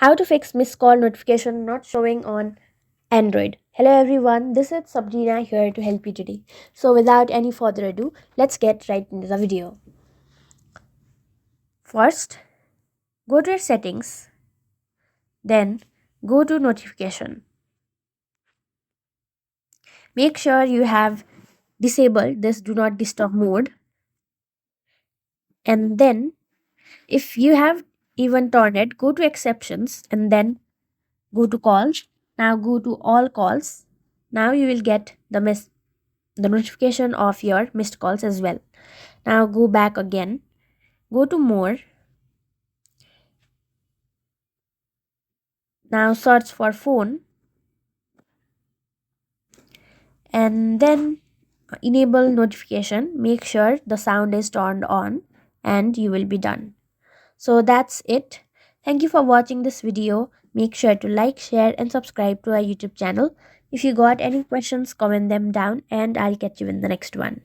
How to fix missed call notification not showing on Android. Hello everyone, this is Sabrina here to help you today. So without any further ado, let's get right into the video. First, go to your settings, then go to notification. Make sure you have disabled this do not disturb mode, and then if you have even turned it, go to exceptions and then go to calls. Now go to all calls. Now you will get the notification of your missed calls as well. Now go back again, go to more. Now search for phone and then enable notification. Make sure the sound is turned on and you will be done. So that's it. Thank you for watching this video. Make sure to like, share and subscribe to our YouTube channel. If you got any questions, comment them down and I'll catch you in the next one.